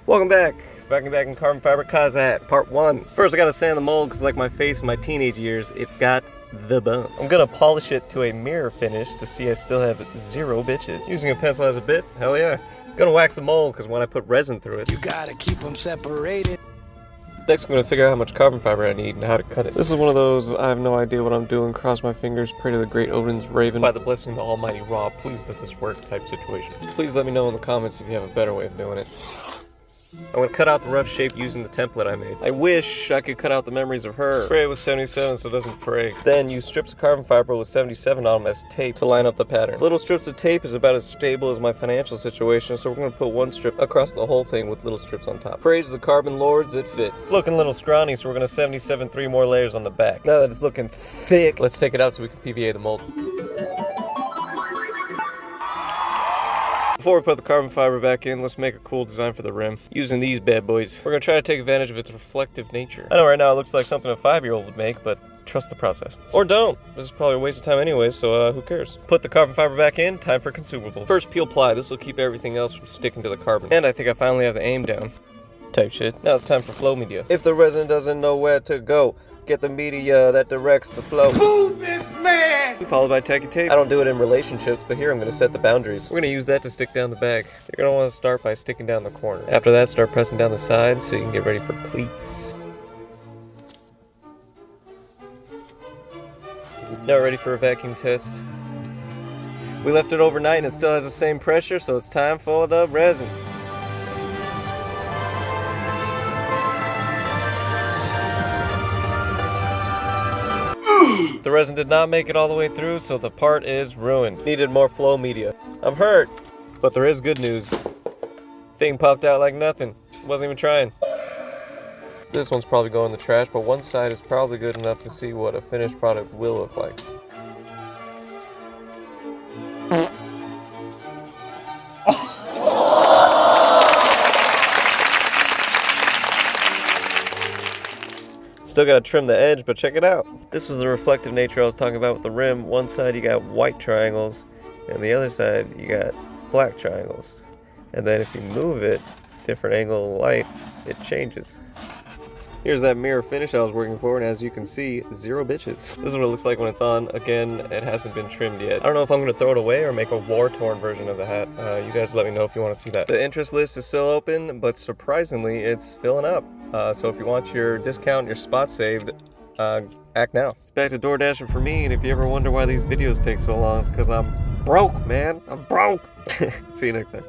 Welcome back. Back in carbon fiber Kazat, part 1. First I gotta sand the mold because like my face in my teenage years, it's got the bumps. I'm gonna polish it to a mirror finish to see I still have 0 bitches. Using a pencil as a bit? Hell yeah. Gonna wax the mold because when I put resin through it, you gotta keep them separated. Next I'm gonna figure out how much carbon fiber I need and how to cut it. This is one of those, I have no idea what I'm doing, cross my fingers, pray to the great Odin's raven. By the blessing of the almighty Ra, please let this work type situation. Please let me know in the comments if you have a better way of doing it. I'm gonna cut out the rough shape using the template I made. I wish I could cut out the memories of her. Spray it with 77 so it doesn't fray. Then use strips of carbon fiber with 77 on them as tape to line up the pattern. Little strips of tape is about as stable as my financial situation, so we're gonna put 1 strip across the whole thing with little strips on top. Praise the carbon lords, it fits. It's looking a little scrawny, so we're gonna 77 3 more layers on the back. Now that it's looking thick, let's take it out so we can PVA the mold. Before we put the carbon fiber back in, let's make a cool design for the rim. Using these bad boys. We're gonna try to take advantage of its reflective nature. I know right now it looks like something a 5-year-old would make, but trust the process. Or don't. This is probably a waste of time anyway, so who cares? Put the carbon fiber back in, time for consumables. First, peel ply. This will keep everything else from sticking to the carbon. And I think I finally have the aim down. Type shit. Now it's time for flow media. If the resin doesn't know where to go, get the media that directs the flow. Who's this man? Followed by tacky tape. I don't do it in relationships, but here I'm going to set the boundaries. We're going to use that to stick down the bag. You're going to want to start by sticking down the corner. After that, start pressing down the sides so you can get ready for pleats. Now ready for a vacuum test. We left it overnight and it still has the same pressure, so it's time for the resin. The resin did not make it all the way through, so the part is ruined. Needed more flow media. I'm hurt, but there is good news. Thing popped out like nothing. Wasn't even trying. This one's probably going in the trash, but one side is probably good enough to see what a finished product will look like. Still gotta trim the edge, but check it out. This was the reflective nature I was talking about with the rim. One side you got white triangles, and the other side you got black triangles. And then if you move it, different angle of light, it changes. Here's that mirror finish I was working for, and as you can see, 0 bitches. This is what it looks like when it's on. Again, it hasn't been trimmed yet. I don't know if I'm gonna throw it away or make a war-torn version of the hat. You guys let me know if you wanna see that. The interest list is still open, but surprisingly, it's filling up. So if you want your discount, your spot saved, act now. It's back to door dashing for me, and if you ever wonder why these videos take so long, it's because I'm broke, man. I'm broke. See you next time.